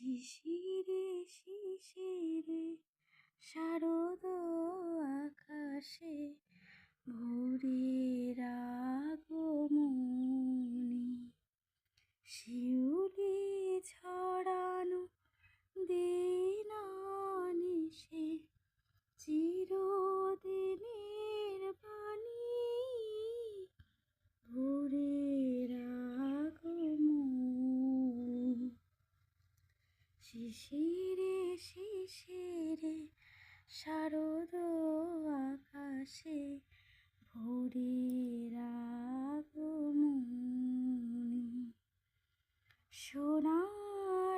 শিশিরে শিশিরে শারদ আকাশে ভোরের আগমনী, শিউলি ছড়ানো দিন আনিসে চিরদিনের বাণী, ভোরের আগমনী। শিশিরে শিশিরে শারদ আকাশে ভোরের আগমনী, সোনার